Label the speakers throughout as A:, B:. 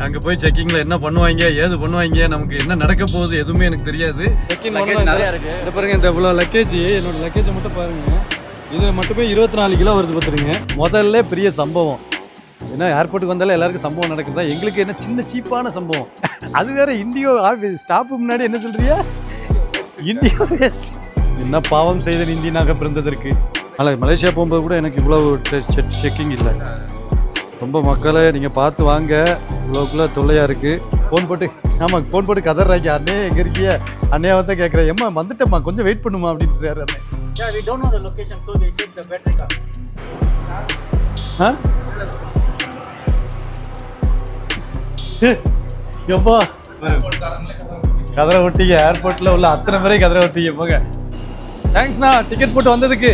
A: அங்கே போய் செக்கிங்கில் என்ன பண்ணுவாங்க ஏது பண்ணுவாங்க நமக்கு என்ன நடக்க போகுது எதுவுமே எனக்கு தெரியாது. செக்கிங் நிறையா இருக்குது. இது பாருங்கள், இந்த இவ்வளோ லக்கேஜ் என்னோட லக்கேஜை மட்டும் பாருங்கள். இதில் மட்டுமே 24 கிலோ வருது பார்த்துருங்க. முதல்ல பெரிய சம்பவம். ஏன்னா ஏர்போர்ட்டுக்கு வந்தாலும் எல்லாருக்கும் சம்பவம் நடக்குதா, எங்களுக்கு என்ன சின்ன சீப்பான சம்பவம். அது வேற இண்டியோ ஸ்டாப்பு முன்னாடி என்ன சொல்றியா, இண்டியோ வேஸ்ட். என்ன பாவம் செய்த இந்தியனாக பிறந்ததற்கு. ஆனால் மலேசியா போகும்போது கூட எனக்கு இவ்வளோ செக்கிங் இல்லை. ரொம்ப மக்களை நீங்கள் பார்த்து வாங்க, இவ்வளோக்குள்ள தொல்லையாக இருக்குது. ஃபோன் போட்டு ஆமாம் ஃபோன் போட்டு கதறாங்க, அண்ணே எங்கே இருக்கிய அண்ணையா வந்து கேட்குறேன், ஏம்மா வந்துட்டேம்மா கொஞ்சம் வெயிட் பண்ணுமா அப்படின்றாரு அண்ணே.
B: Yeah, we don't know the location, so we take the battery car.
A: எப்பா கதரை ஒட்டிங்க, ஏர்போர்ட்டில் உள்ள அத்தனை பேரை கதரை ஒட்டிங்க போங்க. தேங்க்ஸ்ண்ணா டிக்கெட் போட்டு வந்ததுக்கு.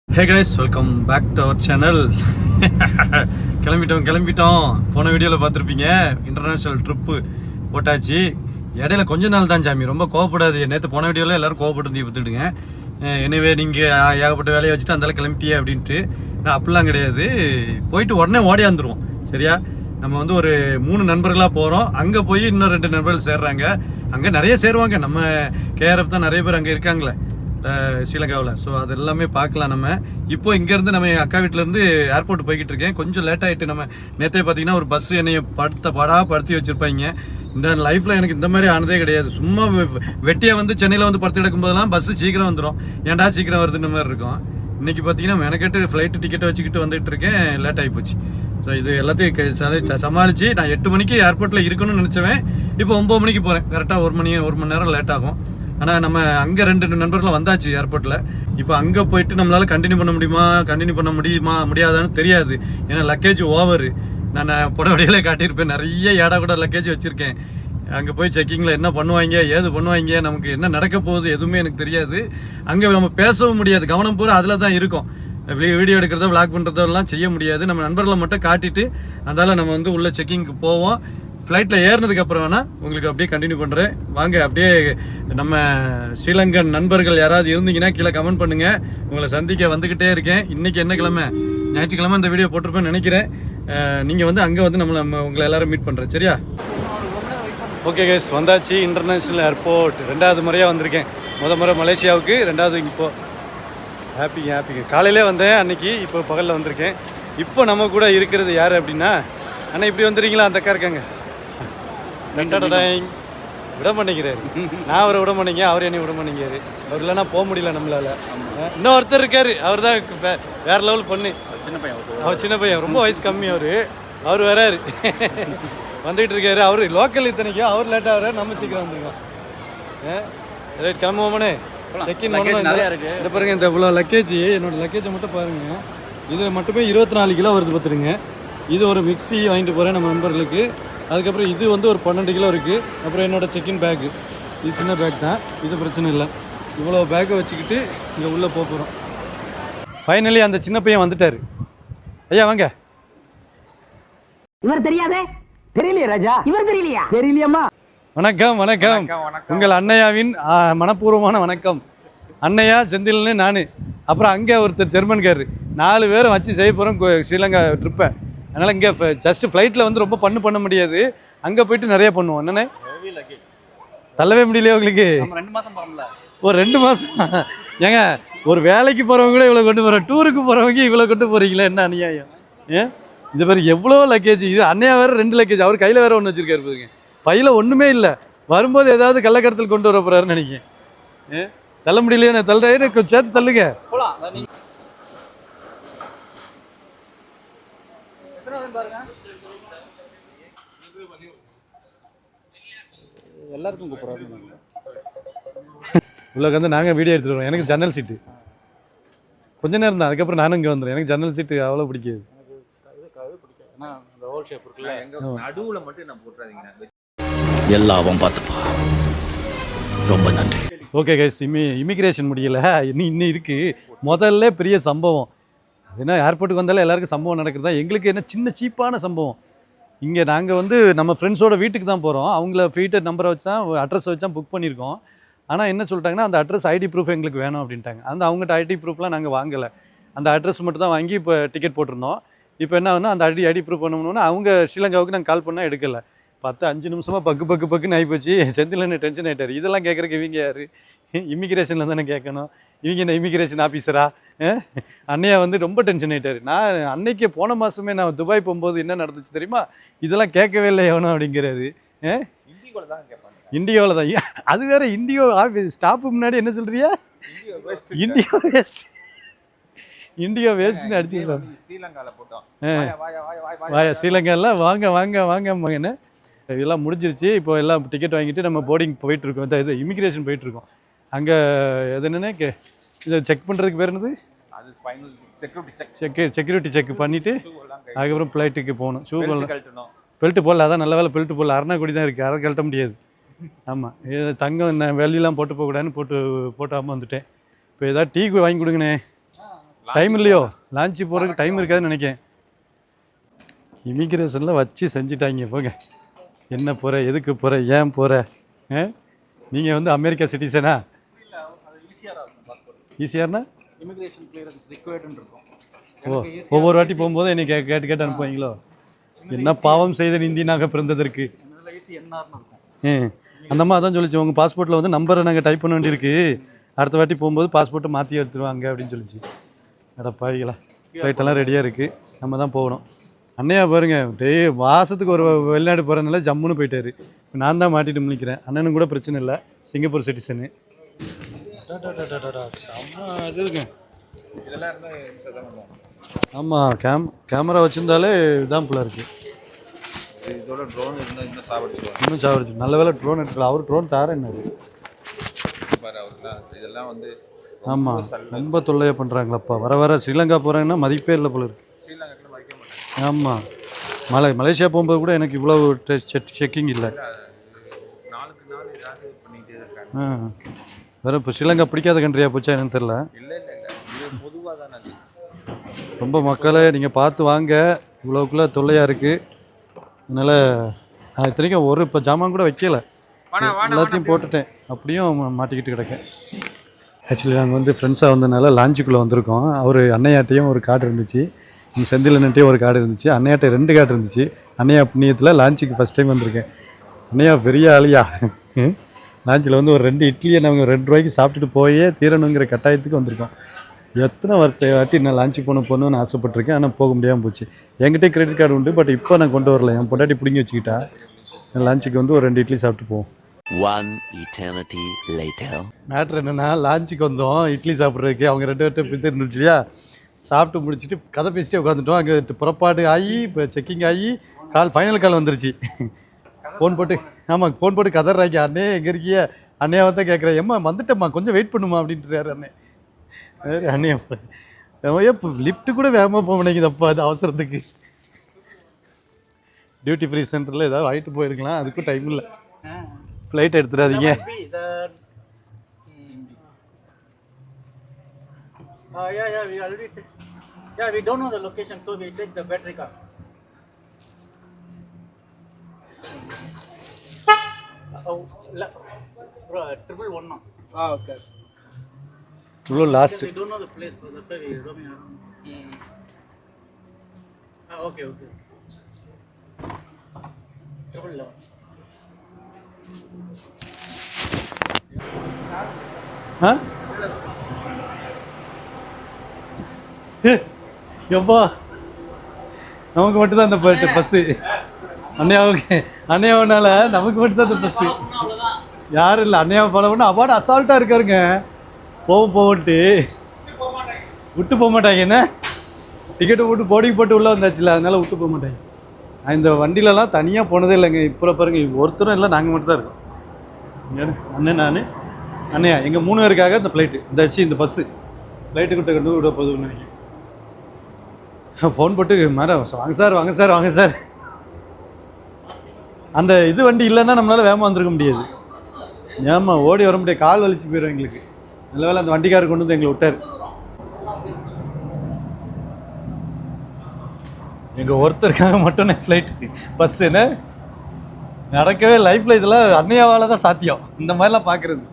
A: Hey guys, welcome back to our channel. கிளம்பிட்டோம். போன வீடியோவில் பார்த்துருப்பீங்க, இன்டர்நேஷ்னல் ட்ரிப்பு போட்டாச்சு. இடையில கொஞ்ச நாள் தான் சாமி, ரொம்ப கோவப்படாது. நேற்று போன வீடியோவில் எல்லோரும் கோவப்பட்டு பார்த்துடுங்க. எனவே நீங்கள் ஏகப்பட்ட வேலையை வச்சுட்டு அந்தாலும் கிளம்பிட்டியே அப்படின்ட்டு. நான் அப்படிலாம் கிடையாது, போயிட்டு உடனே ஓடியாந்துருவோம். சரியா, நம்ம வந்து ஒரு 3 நண்பர்களாக போகிறோம். அங்கே போய் இன்னும் 2 நண்பர்கள் சேர்றாங்க. அங்கே நிறைய சேருவாங்க, நம்ம கேஆர்எஃப் தான் நிறைய பேர் அங்கே இருக்காங்களே ஸ்ரீலங்காவில். ஸோ அது எல்லாமே பார்க்கலாம். நம்ம இப்போ இங்கேருந்து நம்ம எங்கள் அக்கா வீட்டிலேருந்து ஏர்போர்ட் போய்கிட்டு இருக்கேன். கொஞ்சம் லேட் ஆகிட்டு. நம்ம நேற்றே பார்த்தீங்கன்னா ஒரு பஸ் என்னையை படுத்தி வச்சுருப்பாங்க. இந்த லைஃப்பில் எனக்கு இந்த மாதிரி ஆனதே கிடையாது. சும்மா வெட்டியாக வந்து சென்னையில் வந்து படுத்து கிடக்கும்போதெல்லாம் பஸ்ஸு சீக்கிரம் வந்துடும், ஏன்டா சீக்கிரம் வருதுன்னு மாதிரி இருக்கும். இன்றைக்கி பார்த்தீங்கன்னா மெனக்கெட்டு ஃப்ளைட்டு டிக்கெட்டை வச்சுக்கிட்டு வந்துட்டு இருக்கேன். லேட் ஆகி போச்சு. ஸோ இது எல்லாத்தையும் சமாளித்து நான் 8 மணிக்கு ஏர்போர்ட்டில் இருக்கணும்னு நினச்சவன், இப்போ 9 மணிக்கு போகிறேன். கரெக்டாக 1 மணி நேரம் லேட் ஆகும். ஆனால் நம்ம அங்கே 2 நண்பர்களும் வந்தாச்சு ஏர்போர்ட்டில். இப்போ அங்கே போயிட்டு நம்மளால் கண்டினியூ பண்ண முடியாதான்னு தெரியாது. ஏன்னா லக்கேஜ் ஓவரு. நான் புடவடியிலே காட்டியிருப்பேன், நிறைய ஏடா கூட லக்கேஜ் வச்சுருக்கேன். அங்கே போய் செக்கிங்கில் என்ன பண்ணுவாங்க ஏது பண்ணுவாங்க நமக்கு என்ன நடக்க போகுது எதுவுமே எனக்கு தெரியாது. அங்கே நம்ம பேசவும் முடியாது, கவனம் பூரா அதில் தான் இருக்கும். வீடியோ எடுக்கிறதோ விளாக் பண்ணுறதெல்லாம் செய்ய முடியாது. நம்ம நண்பர்களை மட்டும் காட்டிட்டு அதனால் நம்ம வந்து உள்ள செக்கிங்க்கு போவோம். ஃப்ளைட்டில் ஏறினதுக்கப்புறம் வேணால் உங்களுக்கு அப்படியே கண்டினியூ பண்ணுறேன். வாங்க, அப்படியே நம்ம ஸ்ரீலங்கன் நண்பர்கள் யாராவது இருந்தீங்கன்னா கீழே கமெண்ட் பண்ணுங்கள். உங்களை சந்திக்க வந்துக்கிட்டே இருக்கேன். இன்றைக்கி என்ன கிழமை, ஞாயிற்றுக்கிழமை இந்த வீடியோ போட்டிருப்பேன்னு நினைக்கிறேன். நீங்கள் வந்து அங்கே வந்து நம்ம உங்களை எல்லோரும் மீட் பண்ணுறேன். சரியா, ஓகே கைஸ், வந்தாச்சு இன்டர்நேஷ்னல் ஏர்போர்ட். 2வது முறையாக வந்திருக்கேன். முறை மலேசியாவுக்கு, 2வது இப்போ ஹாப்பிங்க. காலையிலே வந்தேன் அன்றைக்கி, இப்போ பகலில் வந்திருக்கேன். இப்போ நம்ம கூட இருக்கிறது யார் அப்படின்னா, அண்ணா இப்படி வந்துடுறீங்களா, அந்த அக்கா இருக்காங்க. விட மாட்டேங்கிறாரு. நான் அவரை விட மாட்டேங்க, அவர் என்னை விட மாட்டேங்கிறாரு. அவர் இல்லைன்னா போக முடியல நம்மளால. இன்னும் ஒருத்தர் இருக்காரு, அவர் தான் வேற லெவல் பண்ணு. சின்ன பையன், ரொம்ப வயசு கம்மி. அவர் வராரு, வந்துகிட்டு இருக்காரு. அவர் லோக்கல் இத்தனைக்கும். அவர் லேட்டாக வர்றாரு, நம்ம சீக்கிரம் வந்துருக்கோம். ரைட், கிளம்புவோமனே. செக்கின் நிறையா இருக்குது. இதை பாருங்கள், இந்த இவ்வளோ லக்கேஜ் என்னோட லக்கேஜை மட்டும் பாருங்கள். இதில் மட்டுமே 24 கிலோ வருது பார்த்துருங்க. இது ஒரு மிக்ஸி வாங்கிட்டு போகிறேன் நம்ம நண்பர்களுக்கு. அதுக்கப்புறம் இது வந்து ஒரு 12 கிலோ இருக்குது. அப்புறம் என்னோடய செக்கின் பேக்கு, இது சின்ன பேக் தான், இது பிரச்சனை இல்லை. இவ்வளோ பேக்கை வச்சுக்கிட்டு இங்கே உள்ளே போகிறோம். ஃபைனலி அந்த சின்ன பையன் வந்துட்டார். ஐயா வாங்க.
C: இவர் தெரியாதே, தெரியலையா ராஜா? இவர் தெரியலையாம்மா.
A: வணக்கம். உங்கள் அண்ணையாவின் மனப்பூர்வமான வணக்கம். அண்ணையா, செந்தில்னு நான், அப்புறம் அங்கே ஒருத்தர் ஜெர்மன்காரர், 4 பேரும் வச்சு செய்ய போகிறோம் ஸ்ரீலங்கா ட்ரிப்பை. அதனால் இங்கே ஜஸ்ட் ஃப்ளைட்டில் வந்து ரொம்ப பண்ண முடியாது. அங்கே போயிட்டு நிறைய பண்ணுவோம். என்னண்ணே, தள்ளவே முடியலையே உங்களுக்கு?
B: 2 மாதம் போகிறோம்ல.
A: ஒரு 2 மாதம் ஏங்க, ஒரு வேலைக்கு போகிறவங்க கூட இவ்வளோ கொண்டு போகிறோம், டூருக்கு போகிறவங்க இவ்வளோ கொண்டு போகிறீங்களா, என்ன அநியாயம்? இது மாதிரி எவ்வளோ லக்கேஜ். இது அண்ணையா வேறு 2 லக்கேஜ், அவர் கையில் வேறு ஒன்று வச்சுருக்காரு பாருங்க. பையில் ஒன்றுமே இல்லை. வரும்போது ஏதாவது கள்ளக்கடத்தில் கொண்டு வர போகிறாருன்னு நினைக்கிறேன். தள்ள முடியலையே, நான் தள்ளுறேன், கொஞ்சம் சேர்த்து தள்ளுங்க.
B: எல்லாருக்கும் கூப்பிட்றாரு.
A: உள்ள வந்து நாங்கள் வீடியோ எடுத்துகிட்டு வரோம். எனக்கு ஜன்னல் சீட்டு கொஞ்ச நேரம் தான், அதுக்கப்புறம் நானும் இங்கே வந்துடுறேன். எனக்கு ஜன்னல் சீட்டு அவ்வளோ பிடிக்காது.
D: நடுவுல மட்டும் நான் போட்டுறாதீங்க,
E: எல்லாவும் பார்த்துப்பா. ரொம்ப நன்றி.
A: ஓகே கைஸ், இமிக்ரேஷன் முடியல, இன்னும் இருக்குது. முதல்ல பெரிய சம்பவம். ஏன்னா ஏர்போர்ட்டுக்கு வந்தாலும் எல்லாருக்கும் சம்பவம் நடக்கிறதா, எங்களுக்கு என்ன சின்ன சீப்பான சம்பவம். இங்கே நாங்கள் வந்து நம்ம ஃப்ரெண்ட்ஸோட வீட்டுக்கு தான் போகிறோம். அவங்கள ஃபீட்டர் நம்பரை வச்சு தான், அட்ரஸ் வச்சு தான் புக் பண்ணியிருக்கோம். ஆனால் என்ன சொல்லிட்டாங்கன்னா, அந்த அட்ரஸ் ஐடி ப்ரூஃப் எங்களுக்கு வேணும் அப்படின்ட்டாங்க. அவங்ககிட்ட ஐடி ப்ரூஃப்லாம் நாங்கள் வாங்கலை. அந்த அட்ரஸ் மட்டும் தான் வாங்கி இப்போ டிக்கெட் போட்டிருந்தோம். இப்போ என்ன ஆகுனா அந்த ஐடி ப்ரூஃப் பண்ணணும்னா அவங்க ஸ்ரீலங்காவுக்கு நாங்கள் கால் பண்ணால் எடுக்கலை. 10-5 நிமிஷமாக பக்குன்னு ஆகிப்போச்சு. செந்திலன்னு டென்ஷன் ஆகிட்டார். இதெல்லாம் கேட்குறக்கு இவங்க யார்? இமிக்ரேஷனில் தானே கேட்கணும். இவங்க என்ன இமிக்ரேஷன் ஆஃபீஸரா? அன்னையா வந்து ரொம்ப டென்ஷன் ஆகிட்டார். நான் அன்னைக்கு போன மாதமே நான் துபாய் போகும்போது என்ன நடந்துச்சு தெரியுமா? இதெல்லாம் கேட்கவே இல்லை எவனோ அப்படிங்கிறாரு. இண்டியோவில் தான். அது வேற இண்டியோ ஆஃபீஸ் ஸ்டாஃபு முன்னாடி என்ன சொல்கிறியா? இண்டியோ வேஸ்ட், இண்டியோ வேஸ்ட்னு அடிச்சுக்கலாம். வாயா ஸ்ரீலங்காவில் வாங்க வாங்க வாங்க மகன்னு. இதெல்லாம் முடிஞ்சிருச்சு. இப்போ எல்லாம் டிக்கெட் வாங்கிட்டு நம்ம போர்டிங் போயிட்டுருக்கோம். இது இமிக்ரேஷன் போயிட்டுருக்கோம். அங்கே எது என்னென்ன இதை செக் பண்ணுறதுக்கு பேர் என்னது? செக்யூரிட்டி செக் பண்ணிவிட்டு அதுக்கப்புறம் ஃப்ளைட்டுக்கு போகணும். ஷூ போடலாம், பெல்ட்டு போடல. அதான் நல்ல வேலை பெல்ட்டு போடல. அரணாக்குடி தான் இருக்குது, அதை கழட்ட முடியாது. ஆமாம், தங்கம் வெளியெலாம் போட்டு போகக்கூடாதுன்னு போட்டாமல் வந்துட்டேன். இப்போ ஏதாவது டீக்கு வாங்கி கொடுங்கண்ணே. டைம் இல்லையோ, லான்ச்சு போகிறதுக்கு டைம் இருக்காதுன்னு நினைக்கிறேன். இமிக்ரேஷனில் வச்சு செஞ்சுட்டாங்க. போங்க, என்ன போகிற, எதுக்கு போகிற, ஏன் போகிற? நீங்கள் வந்து அமெரிக்கா சிட்டிசனா? ஈஸியார்னா
B: இமிகிரேஷன் கிளியரன்ஸ் ரிக்வயர்டுன்னு இருக்கும்.
A: ஓ, ஒவ்வொரு வாட்டி போகும்போது என்னை கேட்டு அனுப்புவீங்களோ? என்ன பாவம் செய்த இந்தியனாக பிறந்ததற்கு. அந்த அம்மா அதான் சொல்லிச்சு, உங்கள் பாஸ்போர்ட்டில் வந்து நம்பரை நாங்கள் டைப் பண்ண வேண்டியிருக்கு, அடுத்த வாட்டி போகும்போது பாஸ்போர்ட்டை மாற்றி எடுத்துருவாங்க அப்படின்னு சொல்லிச்சு. பாவிகளா, ஃப்ளைட்டெல்லாம் ரெடியாக இருக்குது, நம்ம தான் போகணும். அண்ணையா பாருங்க, மாதத்துக்கு ஒரு வெளிநாடு போகிறதுனால ஜம்முன்னு போயிட்டாரு. நான் தான் மாட்டிட்டு முழிக்கிறேன். அண்ணனும் கூட பிரச்சனை இல்லை, சிங்கப்பூர் சிட்டிசனு. ஆமாம், கேமரா வச்சுருந்தாலே இதான் போல இருக்குது. இன்னும் சாவடிச்சு. நல்ல வேலை ட்ரோன் எடுக்கல. அவர் ட்ரோன் தாரேன்னாரு. ஆமாம், ரொம்ப தொல்லையாக பண்ணுறாங்களப்பா. வர ஸ்ரீலங்கா போகிறாங்கன்னா மதிப்பே இல்லை போல இருக்கு. ஆமாம், மலேசியா போகும்போது கூட எனக்கு இவ்வளோ செக்கிங் இல்லை. வேறு இப்போ ஸ்ரீலங்கா பிடிக்காத கண்ட்ரியாக போச்சா என்னன்னு தெரில. ரொம்ப மக்களை நீங்கள் பார்த்து வாங்க, இவ்வளோக்குள்ளே தொல்லையாக இருக்குது. அதனால் நான் இத்தனைக்கும் ஒரு இப்போ ஜாமான் கூட வைக்கலை, எல்லாத்தையும் போட்டுட்டேன். அப்படியும் மாட்டிக்கிட்டு கிடக்கேன். ஆக்சுவலி நாங்கள் வந்து ஃப்ரெண்ட்ஸாக வந்ததுனால லான்ச்சுக்குள்ளே வந்திருக்கோம். அவர் அன்னையாட்டையும் ஒரு கார்டு இருந்துச்சு, செந்திலன்ட்டையும் ஒரு கார்டு இருந்துச்சு, அன்னையாட்டை 2 கார்டு இருந்துச்சு. அன்னையா புண்ணியத்தில் லான்ச்சுக்கு ஃபஸ்ட் டைம் வந்திருக்கேன். அன்னையா பெரிய ஆளியா. லான்ச்சில் வந்து ஒரு 2 இட்லியை நாங்கள் 2 ரூபாய்க்கு சாப்பிட்டுட்டு போயே தீரணுங்கிற கட்டாயத்துக்கு வந்திருக்கோம். எத்தனை வாட்டி நான் லான்ச்சுக்கு போகணுன்னு ஆசைப்பட்டிருக்கேன், ஆனால் போக முடியாமல் போச்சு. என்கிட்ட கிரெடிட் கார்டு உண்டு, பட் இப்போ நான் கொண்டு வரல. என் பொண்டாட்டி பிடிங்கி வச்சுக்கிட்டா. லான்ச்சுக்கு வந்து ஒரு 2 இட்லி சாப்பிட்டு போவோம். மேட்ரு என்னென்னா, லான்ச்சுக்கு வந்தோம் இட்லி சாப்பிட்றதுக்கு. அவங்க 2 பேர்கிட்ட பித்து இருந்துச்சு இல்லையா, சாப்பிட்டு முடிச்சுட்டு கதை பேசிட்டே உட்காந்துட்டோம். அங்கே புறப்பாடு ஆகி இப்போ செக்கிங் ஆகி ஃபைனல் கால் வந்துருச்சு. ஃபோன் போட்டு கதறாக்கி, அண்ணே எங்கே இருக்கிய? அண்ணையாவை தான் கேட்குறேன். ஏம்மா வந்துட்டேம்மா, கொஞ்சம் வெயிட் பண்ணுமா அப்படின்ட்டுறாரு அண்ணே. அண்ணையா லிஃப்ட்டு கூட வேகமாக போக மாட்டேங்குதப்பா, அது அவசரத்துக்கு. டியூட்டி ஃப்ரீ சென்டரில் ஏதாவது வாங்கிட்டு போயிருக்கலாம், அதுக்கும் டைம் இல்லை. Flight எடுத்துடாதீங்க.
B: We don't know the location, so we take the battery car. Bro, 111. Okay.
A: Last.
B: We don't know the place, so that's why we roaming around. Okay. 11.
A: எப்பா நமக்கு மட்டும்தான் இந்த பஸ்ஸு. அண்ணையாவனால நமக்கு மட்டும்தான் இந்த பஸ்ஸு. யாரும் இல்லை. அண்ணையாவை ஃபாலோ பண்ண அப்பாடு அசால்ட்டாக இருக்காருங்க. போவோன்ட்டு விட்டு போக மாட்டாங்க. என்ன டிக்கெட்டை போட்டு போர்டிங் போட்டு உள்ளே வந்தாச்சுல, அதனால விட்டு போக மாட்டாங்க. நான் இந்த வண்டியிலலாம் தனியாக போனதே இல்லைங்க. இப்போ பாருங்க, ஒருத்தரும் இல்லை, நாங்கள் மட்டும் தான் இருக்கோம். அண்ணன், நான், அண்ணையா, எங்கள் 3 பேருக்காக இந்த ஃப்ளைட்டு இந்த பஸ்ஸு ஃப்ளைட்டு கிட்ட கொண்டு விட போதுன்னு நினைக்கிறேன். ஃபோன் போட்டு வாங்க சார். அந்த இது வண்டி இல்லைன்னா நம்மளால் வேகமாக வந்திருக்க முடியாது. ஏமா ஓடி வர முடியாது, கால் வலிச்சு போயிடும் எங்களுக்கு. நல்ல வேலை அந்த வண்டிக்காரர் கொண்டு வந்து எங்களை விட்டார். எங்கள் ஒருத்தருக்காக மட்டும் ஃப்ளைட்டு பஸ்ஸுன்னு நடக்கவே லைஃப்பில் இதெல்லாம் அன்னையாவால் தான் சாத்தியம். இந்த மாதிரிலாம் பார்க்குறது.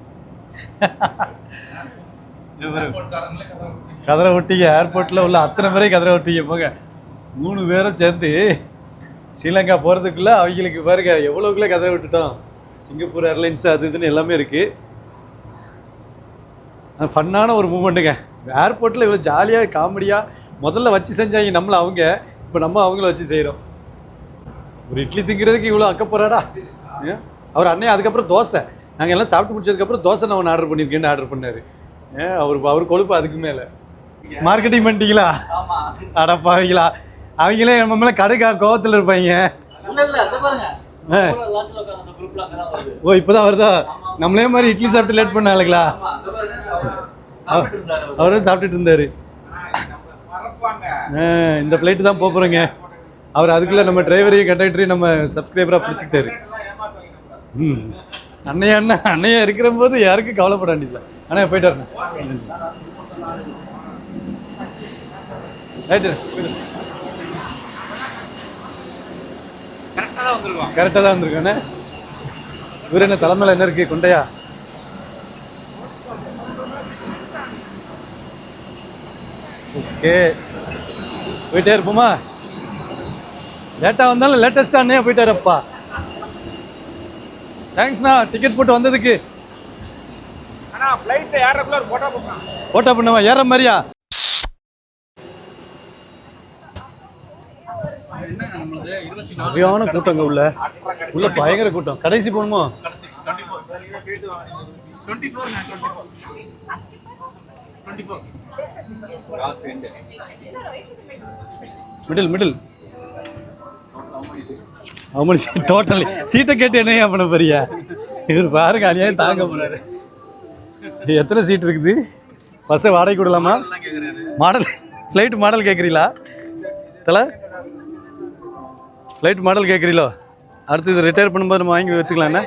A: கதரை ஒட்டிங்க ஏர்போர்ட்டில் உள்ள அத்தனை பேரையும் கதரை ஒட்டிங்க போங்க 3 பேரும் சேர்ந்து ஸ்ரீலங்கா போகிறதுக்குள்ளே அவங்களுக்கு பாருங்க எவ்வளோக்குள்ளே கதரை விட்டுட்டோம். சிங்கப்பூர் ஏர்லைன்ஸ் அது இதுன்னு எல்லாமே இருக்குது. ஃபன்னான ஒரு மூமெண்ட்டுங்க. ஏர்போர்ட்டில் இவ்வளோ ஜாலியாக காமெடியாக முதல்ல வச்சு செஞ்சாங்க நம்மளை அவங்க, இப்போ நம்ம அவங்கள வச்சு செய்கிறோம். ஒரு இட்லி திங்கிறதுக்கு இவ்வளோ அக்கப்போறாடா. அவர் அண்ணன் அதுக்கப்புறம் தோசை, நாங்கள் எல்லாம் சாப்பிட்டு முடிச்சதுக்கப்புறம் தோசை நான் ஒன்று ஆர்டர் பண்ணியிருக்கேன்னு ஆர்டர் பண்ணார். அவர் கொழுப்பு அதுக்கு மேலே. மார்க்கெட்டிங் பண்ணிட்டீங்களா? அடப்பாவீங்களா? அவங்களே நம்ம மேலே கடுக்கா கோவத்தில் இருப்பாங்க. ஓ இப்போதான் வருதா? நம்மளே மாதிரி இட்லி சாப்பிட்டு லேட் பண்ண ஆளுங்களா? அவரும் சாப்பிட்டுட்டு இருந்தாரு. இந்த ஃப்ளைட்டு தான் போகிறோங்க. அவர் அதுக்குள்ளே நம்ம டிரைவரையும் கண்டக்டரையும் நம்ம சப்ஸ்கிரைபராக பிடிச்சிக்கிட்டாரு. அண்ணையா இருக்கிற போது யாருக்கும் கவலைப்பட வேண்டியதில்லை. அண்ணா போயிட்டாருண்ணா. ரைட்டு கரெக்டாக தான் வந்திருக்கோண்ணே. இவர் என்ன தலைமையில் என்ன இருக்குது கொண்டையா? ஓகே போயிட்டே இருப்போமா? லேட்டாக வந்தாலும் லேட்டஸ்ட்டாக அண்ணையா போயிட்டாரப்பா. தேங்க்ஸ்ண்ணா டிக்கெட் போட்டு வந்ததுக்கு. போட்டோ பண்ணுவா ஏற மாதிரியா? சரியான கூட்டங்க உள்ள பயங்கர கூட்டம். கடைசி போகணுமோ? மிடில் டோட்டலி சீட்டை கேட்டு என்னையா பண்ண போறியா? இவர் பாருங்க அநியாயம் தாங்க போறாரு. எத்தனை சீட் இருக்குது? பஸ்ஸை வாடகை கொடுலாமா? மாடல் ஃப்ளைட் மாடல் கேட்குறீங்களா? தலை ஃப்ளைட் மாடல் கேட்குறீங்களோ? அடுத்து இது ரிட்டையர் பண்ணும்போது நம்ம வாங்கி வச்சுக்கலாண்ணே.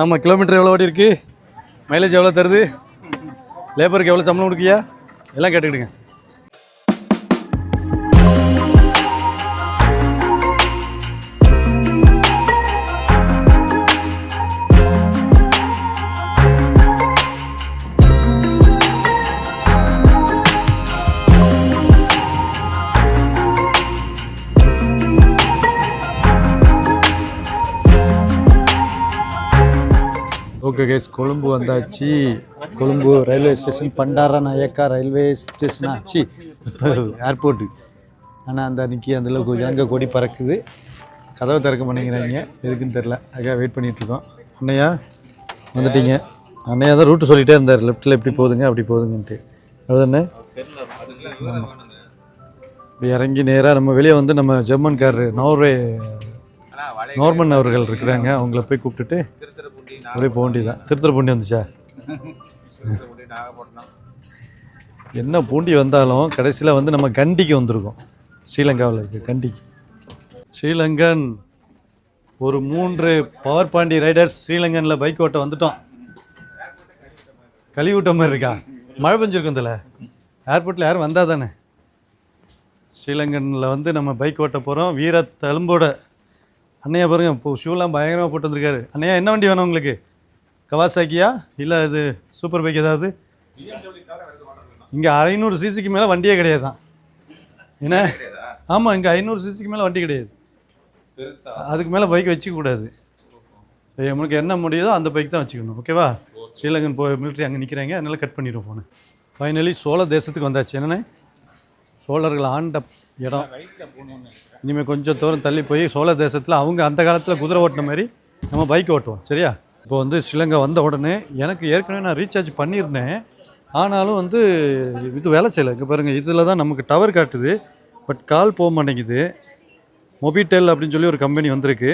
A: ஆமாம், கிலோமீட்டர் எவ்வளோ ஓடி இருக்குது, மைலேஜ் எவ்வளோ தருது, லேபருக்கு எவ்வளோ சம்பளம் கொடுக்கியா, எல்லாம் கேட்டுக்கிடுங்க. ஓகே கைஸ், கொழும்பு வந்தாச்சு. Colombo railway station, Bandara Nayaka railway station ஆச்சு ஏர்போர்ட்டு. ஆனால் அந்த அன்றைக்கி அதில் இலங்கை கொடி பறக்குது. கதவை திறக்க பண்ணிக்கிறாங்க, எதுக்குன்னு தெரில. அதுக்காக வெயிட் பண்ணிகிட்ருக்கோம். அண்ணையா வந்துட்டீங்க. அண்ணையா தான் ரூட்டு சொல்லிகிட்டே இருந்தார், லெஃப்ட்டில் எப்படி போகுதுங்க அப்படி போகுதுங்கன்ட்டு. அதுதானே இப்படி இறங்கி நேராக நம்ம வெளியே வந்து நம்ம ஜெர்மன்காரர் நோர்மன் அவர்கள் இருக்கிறாங்க, அவங்கள போய் கூப்பிட்டுட்டு அப்படியே போக வேண்டியதான். திருத்துறைப்பூண்டி வந்துச்சா? என்ன பூண்டி வந்தாலும் கடைசியில் வந்து நம்ம கண்டிக்கு வந்திருக்கோம். ஸ்ரீலங்காவில் இருக்குது கண்டிக்கு. ஸ்ரீலங்கன் ஒரு 3 பவர் பாண்டி ரைடர்ஸ் ஸ்ரீலங்கனில் பைக் ஓட்ட வந்துட்டோம். கழிவுட்ட மாதிரி இருக்கா? மழை பெஞ்சிருக்கும் இதில். ஏர்போர்ட்டில் யாரும் வந்தால் தானே. ஸ்ரீலங்கனில் வந்து நம்ம பைக் ஓட்ட போகிறோம். வீர தழும்போட அண்ணையா பாருங்க, இப்போ ஷூலாம் பயங்கரமாக போட்டு வந்திருக்காரு. அண்ணையா என்ன வண்டி வேணும் உங்களுக்கு? கவாசாக்கியா இல்லை இது சூப்பர் பைக் ஏதாவது? இங்கே 500 சிசிக்கு மேலே வண்டியே கிடையாது தான். என்ன? ஆமாம், இங்கே 500 சிசிக்கு மேலே வண்டி கிடையாது. அதுக்கு மேலே பைக் வச்சுக்கூடாது. நம்மளுக்கு என்ன முடியுதோ அந்த பைக் தான் வச்சுக்கணும். ஓகேவா? ஸ்ரீலங்கன் மிலிட்ரி அங்கே நிற்கிறாங்க, அதனால கட் பண்ணிடுவோம் ஃபோனு. ஃபைனலி சோழ தேசத்துக்கு வந்தாச்சு. என்னண்ணே, சோழர்கள் ஆண்ட இடம். இனிமேல் கொஞ்சம் தூரம் தள்ளி போய் சோழ தேசத்தில் அவங்க அந்த காலத்தில் குதிரை ஓட்டின மாதிரி நம்ம பைக் ஓட்டுவோம். சரியா? இப்போ வந்து ஸ்ரீலங்கா வந்த உடனே எனக்கு ஏற்கனவே நான் ரீசார்ஜ் பண்ணியிருந்தேன். ஆனாலும் வந்து இது வேலை செய்யலை. இங்கே பாருங்கள், இதில் தான் நமக்கு டவர் காட்டுது, பட் கால் போக மாட்டேங்குது. மொபிடெல் அப்படின்னு சொல்லி ஒரு கம்பெனி வந்திருக்கு.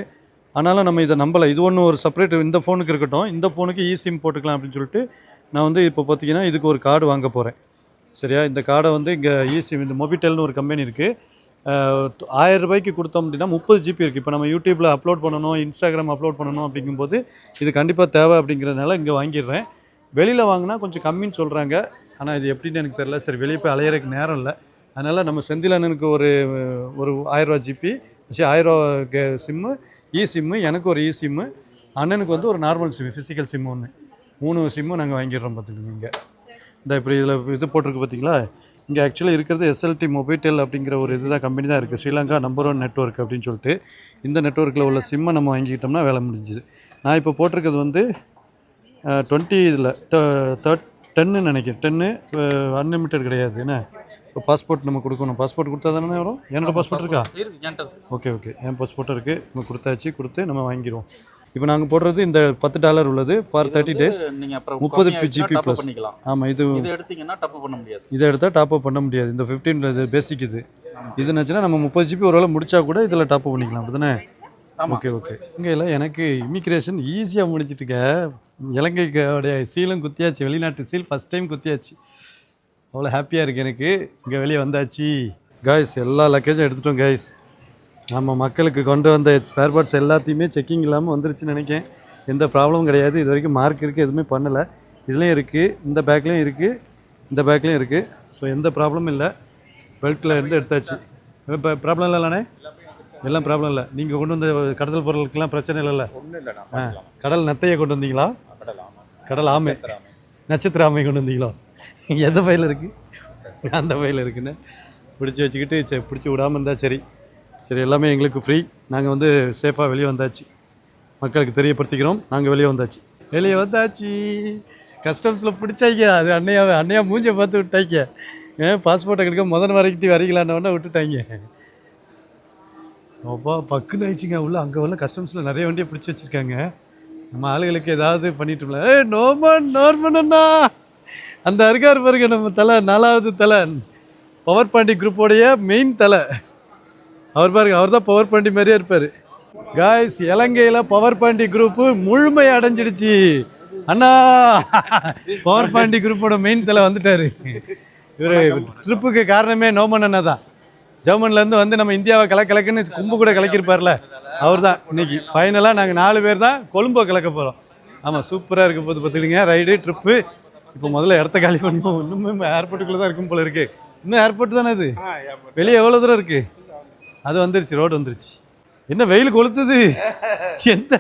A: ஆனாலும் நம்ம இதை நம்பலை. இது ஒன்று ஒரு செப்பரேட் இந்த ஃபோனுக்கு இருக்கட்டும், இந்த ஃபோனுக்கு இசிம் போட்டுக்கலாம் அப்படின்னு சொல்லிட்டு நான் வந்து இப்போ பார்த்தீங்கன்னா இதுக்கு ஒரு கார்டு வாங்க போகிறேன். சரியா? இந்த கார்டை வந்து இங்கே இசிம், இந்த மொபிடெல்னு ஒரு கம்பெனி இருக்குது. 1000 ரூபாய்க்கு கொடுத்தோம் அப்படின்னா 30 GB இருக்குது. இப்போ நம்ம யூடியூப்பில் அப்லோட் பண்ணணும், இன்ஸ்டாகிராம் அப்லோட் பண்ணணும் அப்படிங்கும்போது இது கண்டிப்பாக தேவை அப்படிங்கிறதுனால இங்கே வாங்கிடுறேன். வெளியில் வாங்கினா கொஞ்சம் கம்மின்னு சொல்கிறாங்க. ஆனால் இது எப்படின்னு எனக்கு தெரியல. சரி, வெளியே போய் அலையிறதுக்கு நேரம் இல்லை. அதனால் நம்ம செந்திலனுக்கு ஒரு 1000 ரூபா ஜிபி, 1000 ரூபா சிம்மு, சிம்மு, எனக்கு ஒரு சிம்மு, அண்ணனுக்கு வந்து ஒரு நார்மல் சிம்மு, ஃபிசிக்கல் சிம்மு ஒன்று, 3 சிம்மு நாங்கள் வாங்கிடுறோம். பார்த்துக்கோங்க. இங்கே இந்த இப்படி இதில் இது போட்டிருக்கு பார்த்தீங்களா, இங்கே ஆக்சுவலாக இருக்கிறது எஸ்எல்டி மொபைட்டெல் அப்படிங்கிற ஒரு இதுதான் கம்பெனி தான் இருக்குது, ஸ்ரீலங்கா நம்பர் 1 நெட்வொர்க் அப்படின்னு சொல்லிட்டு. இந்த நெட்வொர்க்கில் உள்ள சிம்மை நம்ம வாங்கிக்கிட்டோம்னா வேலை முடிஞ்சுது. நான் இப்போ போட்டிருக்கிறது வந்து 20 இதில் 10 நினைக்கிறேன். 10 அன்லிமிட்டட் கிடையாது. என்ன இப்போ பாஸ்போர்ட் நம்ம கொடுக்கணும், பாஸ்போர்ட் கொடுத்தா தானே வரும். என்னோடய பாஸ்போர்ட் இருக்கா? ஓகே என் பாஸ்போர்ட் இருக்குது, நம்ம கொடுத்து நம்ம வாங்கிடுவோம். இப்போ நாங்கள் போடுறது இந்த $10 உள்ளது ஃபார் 30 days, 30 GB ப்ளஸ். ஆமாம், இது
B: எடுத்தீங்கன்னா டாப் அப் பண்ண முடியாது.
A: இதை எடுத்தால் டாப் அப் பண்ண முடியாது. இந்த 15 பேசிக் இதுனாச்சுன்னா நம்ம 30 GB ஒரு வேளை முடிச்சா கூட இதில் டாப் அப் பண்ணிக்கலாம், அப்படி தானே? ஓகே இங்கே இல்லை, எனக்கு இமிக்ரேஷன் ஈஸியாக முடிச்சிட்டுக்க. இலங்கைக்கு சீலும் குத்தியாச்சு, வெளிநாட்டு சீல் ஃபஸ்ட் டைம் குத்தியாச்சு. அவ்வளோ ஹாப்பியாக இருக்குது எனக்கு. இங்கே வெளியே வந்தாச்சு காய்ஸ், எல்லா லக்கேஜும் எடுத்துட்டோம் காய்ஸ். நம்ம மக்களுக்கு கொண்டு வந்த ஸ்பேர் பார்ட்ஸ் எல்லாத்தையுமே செக்கிங் இல்லாமல் வந்துருச்சுன்னு நினைக்கிறேன். எந்த ப்ராப்ளமும் கிடையாது. இது வரைக்கும் மார்க் இருக்குது, எதுவுமே பண்ணலை. இதுலேயும் இருக்குது, இந்த பேக்லேயும் இருக்குது, இந்த பேக்லேயும் இருக்குது. ஸோ எந்த ப்ராப்ளமும் இல்லை. பெல்ட்டில் இருந்து எடுத்தாச்சு. இப்போ ப்ராப்ளம் இல்லைண்ணே? எல்லாம் ப்ராப்ளம் இல்லை. நீங்கள் கொண்டு வந்த கடல் பொருளுக்கெல்லாம் பிரச்சனை இல்லைல்ல? கடல் நத்தையை கொண்டு வந்தீங்களா? கடல் ஆமை, நட்சத்திர ஆமை கொண்டு வந்தீங்களா? எந்த பையில் இருக்குது? அந்த பையில் இருக்குன்னு பிடிச்சி வச்சுக்கிட்டு பிடிச்சி விடாமல் இருந்தால் சரி. எல்லாமே எங்களுக்கு ஃப்ரீ. நாங்கள் வந்து சேஃபாக வெளியே வந்தாச்சு. மக்களுக்கு தெரியப்படுத்திக்கிறோம், நாங்கள் வெளியே வந்தாச்சு. கஸ்டம்ஸில் பிடிச்சாங்க. அது அண்ணையா மூஞ்சை பார்த்து விட்டாங்க. பாஸ்போர்ட்டை கிடைக்க முதல் வரைக்கலான்னு விட்டுட்டாங்க. அப்பா பக்குன்னு ஆயிடுச்சிங்க. அங்கே உள்ள கஸ்டம்ஸில் நிறைய வண்டியை பிடிச்சி வச்சுருக்காங்க. நம்ம ஆளுகளுக்கு ஏதாவது பண்ணிட்டோம்ல. நார்மன் அண்ணா அந்த அருகார் பாருங்க, நம்ம தலை 4வது தலை, பவர் பாண்டி குரூப்போடைய மெயின் தலை அவர் பாருங்க. அவர் தான் பவர் பாண்டி மாதிரியே இருப்பார் காய்ஸ். இலங்கையில் பவர் பாண்டி குரூப்பு முழுமை அடைஞ்சிடுச்சு அண்ணா. பவர் பாண்டி குரூப்போட மெயின் தலை வந்துட்டாரு. இவர் ட்ரிப்புக்கு காரணமே நோமன் அண்ணா தான். ஜெர்மன்லேருந்து வந்து நம்ம இந்தியாவை கலக்குன்னு கும்பு கூட கலக்கியிருப்பார்ல, அவர் தான். இன்னைக்கு ஃபைனலாக நாங்கள் 4 பேர் தான் கொழும்பை கலக்க போகிறோம். ஆமாம், சூப்பராக இருக்க போது பார்த்துக்கிடுங்க ரைடு ட்ரிப்பு. இப்போ முதல்ல இடத்த காலி பண்ணுவோம். இன்னுமே ஏர்போர்ட்டுக்குள்ளே தான் இருக்கும் போல இருக்குது. இன்னும் ஏர்போர்ட் தானே அது? வெளியே எவ்வளோ தூரம் இருக்குது? அது வந்துருச்சு, ரோடு வந்துருச்சு. என்ன வெயில் கொளுத்துது! எந்த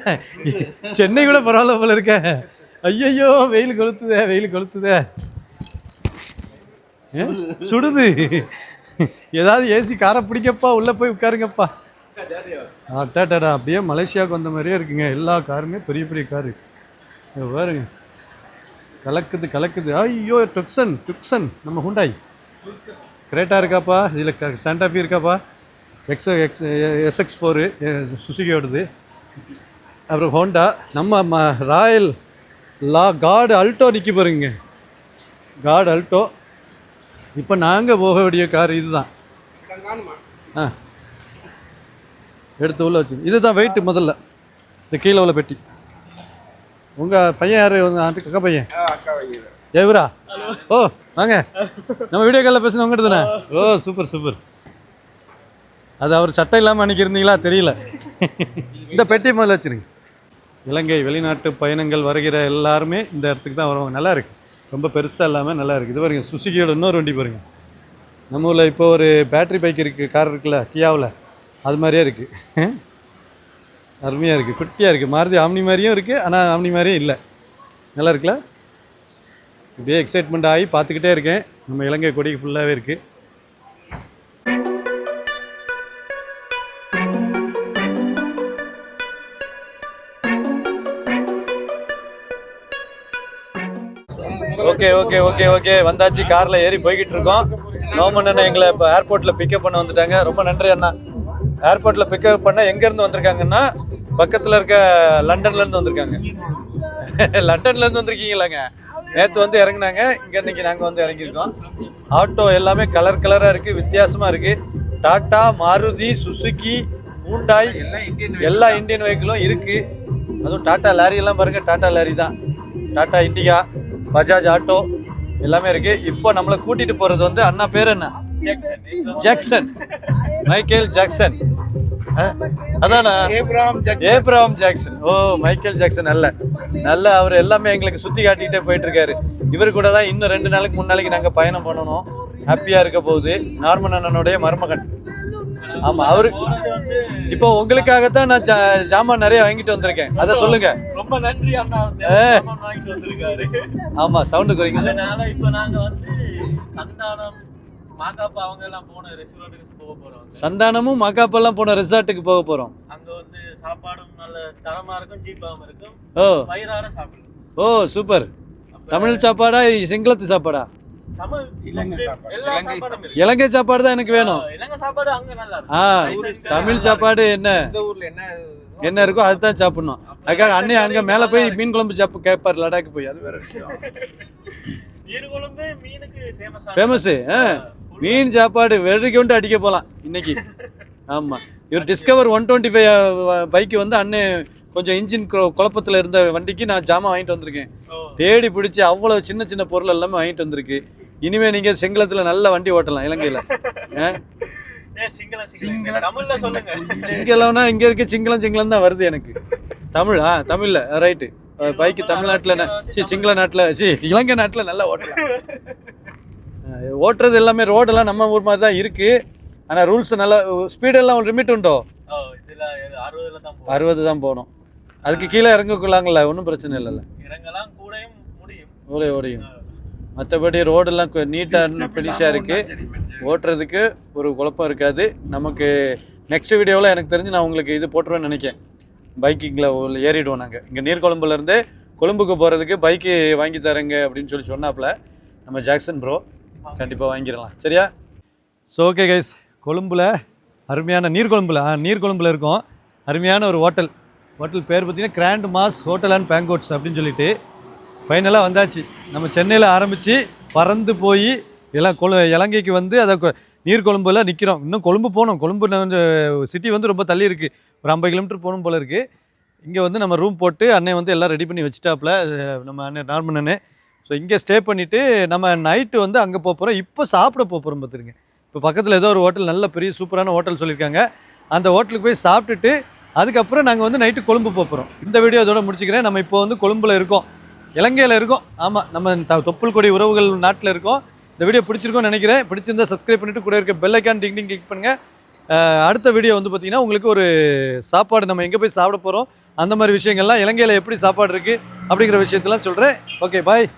A: சென்னை கூட பரவாயில்ல போல இருக்க. ஐயோ வெயில் கொளுத்துதே. சுடுது. ஏதாவது ஏசி காரை பிடிக்கப்பா, உள்ளே போய் உட்காருங்கப்பா. டாடா, அப்படியே மலேசியாவுக்கு வந்த மாதிரியே இருக்குங்க. எல்லா காருமே பெரிய பெரிய காரு பாருங்க. கலக்குது. ஐயோ டுக்சன் நம்ம ஹுண்டாய் கிரேட்டா இருக்காப்பா. இதில் சாண்டாஃபி இருக்காப்பா. SX4 சுசுகியோடது. அப்புறம் ஹோண்டா. நம்ம ராயல் கார்டு அல்டோ நிற்கி பாருங்க. Card Alto. இப்போ நாங்கள் போக வேண்டிய கார் இதுதான். எடுத்து உள்ள வச்சு இதுதான் வெயிட்டு. முதல்ல இந்த கீழே உள்ள பெட்டி. உங்கள் பையன் யார்? அக்கா பையன் ஜெயவரா? ஓ வாங்க, நம்ம வீடியோ காலில் பேசுன உங்கள்கிட்ட தானே? ஓ சூப்பர். அது அவர் சட்டை இல்லாமல் அன்றைக்கி இருந்தீங்களா தெரியல. இந்த பெட்டி முதல்ல வச்சுருங்க. இலங்கை வெளிநாட்டு பயணங்கள் வருகிற எல்லாருமே இந்த இடத்துக்கு தான் வருவாங்க. நல்லா இருக்குது, ரொம்ப பெருசாக இல்லாமல் நல்லா இருக்குது. இது பாருங்கள், சுசுகியோட இன்னொரு வண்டி பாருங்கள். நம்ம ஊரில் இப்போ ஒரு பேட்ரி பைக் இருக்குது, கார் இருக்குல்ல கியாவில், அது மாதிரியே இருக்குது. அருமையாக இருக்குது, குட்டியாக இருக்குது. மாருதி ஆம்னி மாதிரியும் இருக்குது, ஆனால் ஆம்னி மாதிரியும் இல்லை. நல்லா இருக்குல்ல? இப்படியே எக்ஸைட்மெண்ட் ஆகி பார்த்துக்கிட்டே இருக்கேன். நம்ம இலங்கை கொடிக்கு ஃபுல்லாகவே இருக்குது. ஓகே வந்தாச்சு. காரில் ஏறி போய்கிட்டு இருக்கோம். நோமன் அண்ணா எங்களை இப்போ ஏர்போர்ட்டில் பிக்கப் பண்ண வந்துட்டாங்க. ரொம்ப நன்றி அண்ணா. ஏர்போர்ட்டில் பிக்கப் பண்ண எங்கேருந்து வந்திருக்காங்கன்னா, பக்கத்தில் இருக்க லண்டன்லேருந்து வந்திருக்காங்க. லண்டன்லேருந்து வந்திருக்கீங்களாங்க? நேற்று வந்து இறங்குனாங்க, இங்கே இன்னைக்கு நாங்கள் வந்து இறங்கியிருக்கோம். ஆட்டோ எல்லாமே கலராக இருக்குது, வித்தியாசமாக இருக்குது. டாட்டா, மாருதி, சுசுகி, ஹூண்டாய் எல்லா இந்தியன் வெஹிக்கிளும் இருக்குது. அதுவும் டாட்டா லாரி எல்லாம் பாருங்கள், டாட்டா லாரி தான். டாட்டா இண்டிகா, பஜாஜ் ஆட்டோ எல்லாமே இருக்குது. இப்போ நம்மளை கூட்டிகிட்டு போகிறது வந்து அண்ணா பேர் என்ன? Jackson, Michael Jackson. அதானா? Abraham Jackson. ஓ மைக்கேல் ஜாக்சன். நல்ல அவர் எல்லாமே எங்களுக்கு சுற்றி காட்டிக்கிட்டே போயிட்டு இருக்காரு. இவர் கூட தான் இன்னும் 2 நாளைக்கு 3 நாளைக்கு நாங்கள் பயணம் பண்ணணும். ஹாப்பியாக இருக்க போகுது. நார்மன் அண்ணனுடைய மருமகன். ஆமா அவரு இப்போ உங்களுக்காகத்தான் நான் ஜாமான் நிறைய வாங்கிட்டு வந்திருக்கேன். அதை சொல்லுங்க.
B: ரொம்ப நன்றி அண்ணா, சாமான் வாங்கிட்டு வந்திருக்காரு.
A: ஆமா சவுண்ட் குறைங்க.
B: அதனால இப்போ நாங்க வந்து சந்தானம் மாகாப்பா அவங்க எல்லாம் போன ரெஸ்டாரண்ட்டுக்கு போக போறோம்.
A: சந்தானமும் மகாப்பெல்லாம் போன ரெசார்ட்டுக்கு போக போறோம்.
B: அங்க வந்து சாப்பாடும் நல்ல தரமா இருக்கும், சீப்பாவும் இருக்கும்.
A: ஓ
B: வயிறார சாப்பிடலாம்.
A: ஓ சூப்பர். தமிழ் சாப்பாடா சிங்களத்து சாப்பாடா?
B: தமிழ் எல்லா சாப்பாடும் இருக்கு.
A: இலங்கை சாப்பாடு தான் எனக்கு வேணும்.
B: இலங்கை சாப்பாடு அங்க நல்லா இருக்கும்.
A: தமிழ் சாப்பாடு என்ன
D: இந்த ஊர்ல
A: என்ன இருக்கோ அதுதான் சாப்பிடணும். அதுக்காக அண்ணே அங்க மேல போய் மீன் குழம்பு சாப்பிட்டு கேட்பாரு லடாக்கு போய். அது வேற விஷயம்.
B: நீர்குழம்பு மீனுக்கு
A: ஃபேமஸ். மீன் சாப்பாடு வெறிக்கொண்டு அடிக்க போலாம் இன்னைக்கு. ஆமா இவர் டிஸ்கவர் 125 பைக்கு வந்து அண்ணே கொஞ்சம் இன்ஜின் குழப்பத்தில் இருந்த வண்டிக்கு நான் ஜாமான் வாங்கிட்டு வந்திருக்கேன். தேடி பிடிச்சி அவ்வளோ சின்ன சின்ன பொருள் எல்லாமே வாங்கிட்டு வந்திருக்கு. இனிமே நீங்க சிங்களத்தில் நல்ல வண்டி ஓட்டலாம் இலங்கையில. சிங்களம்னா இங்க இருக்க சிங்களம் தான் வருது எனக்கு. தமிழ் தமிழ்ல ரைட்டு. பைக்கு தமிழ்நாட்டில் சிங்கள நாட்டில் இலங்கை நாட்டில் நல்லா ஓட்டலாம். ஓட்டுறது எல்லாமே ரோடெல்லாம் நம்ம ஊர் மாதிரி தான் இருக்கு. ஆனால் ரூல்ஸ் நல்லா ஸ்பீடெல்லாம் ஒரு லிமிட் உண்டோ? 60 தான் போகணும். அதுக்கு கீழே இறங்கக்குள்ளாங்கள ஒன்றும் பிரச்சனை இல்லைல்ல.
B: இறங்கலாம், கூடயும்
A: ஓடியும். மற்றபடி ரோடெல்லாம் நீட்டாக ஃபினிஷாக இருக்குது. ஓட்டுறதுக்கு ஒரு குழப்பம் இருக்காது. நமக்கு நெக்ஸ்ட் வீடியோவில் எனக்கு தெரிஞ்சு நான் உங்களுக்கு இது போட்டுருவேன்னு நினைக்கிறேன். பைக்கிங்கில் ஏறிடுவோம் நாங்கள். இங்கே நீர்கொழும்புலேருந்து கொழும்புக்கு போகிறதுக்கு பைக்கு வாங்கி தரேங்க அப்படின்னு சொன்னாப்புல நம்ம ஜாக்சன் ப்ரோ. கண்டிப்பாக வாங்கிடலாம். சரியா? ஸோ ஓகே கைஸ், கொழும்புல அருமையான நீர்கொழும்புல இருக்கோம். அருமையான ஒரு ஹோட்டல் பேர் பார்த்தீங்கன்னா கிராண்ட் மாஸ் ஹோட்டல் அண்ட் பேங்கோட்ஸ் அப்படின்னு சொல்லிட்டு ஃபைனலாக வந்தாச்சு. நம்ம சென்னையில் ஆரம்பித்து பறந்து போய் எல்லாம் இலங்கைக்கு வந்து அதை நீர்கொழும்புல நிற்கிறோம். இன்னும் கொழும்பு போகணும். கொழும்பு சிட்டி வந்து ரொம்ப தள்ளி இருக்குது. ஒரு 50 கிலோமீட்டர் போகணும் போல் இருக்குது. இங்கே வந்து நம்ம ரூம் போட்டு அண்ணன் வந்து எல்லாம் ரெடி பண்ணி வச்சுட்டாப்புல நம்ம அண்ணன் நார்மன் அண்ணன். ஸோ இங்கே ஸ்டே பண்ணிவிட்டு நம்ம நைட்டு வந்து அங்கே போகிறோம். இப்போ சாப்பிட போகிறோம் பார்த்துருங்க. இப்போ பக்கத்தில் ஏதோ ஒரு ஹோட்டல் நல்ல பெரிய சூப்பரான ஹோட்டல் சொல்லியிருக்காங்க. அந்த ஹோட்டலுக்கு போய் சாப்பிட்டுட்டு அதுக்கப்புறம் நாங்கள் வந்து நைட்டு கொழும்பு போகிறோம். இந்த வீடியோ இதோட முடிச்சுக்கிறேன். நம்ம இப்போ வந்து கொழும்பில் இருக்கோம், இலங்கையில் இருக்கோம். ஆமாம், நம்ம தொப்புள் கொடி உறவுகள் நாட்டில் இருக்கோம். இந்த வீடியோ பிடிச்சிருக்கோன்னு நினைக்கிறேன். பிடிச்சிருந்தா சப்ஸ்கிரைப் பண்ணிவிட்டு கூட இருக்க பெல் ஐக்கான் டிங் கிளிக் பண்ணுங்கள். அடுத்த வீடியோ வந்து பார்த்திங்கன்னா உங்களுக்கு ஒரு சாப்பாடு நம்ம எங்கே போய் சாப்பிட போகிறோம், அந்த மாதிரி விஷயங்கள்லாம் இலங்கையில் எப்படி சாப்பாடு இருக்குது அப்படிங்கிற விஷயத்தெல்லாம் சொல்கிறேன். ஓகே, பாய்.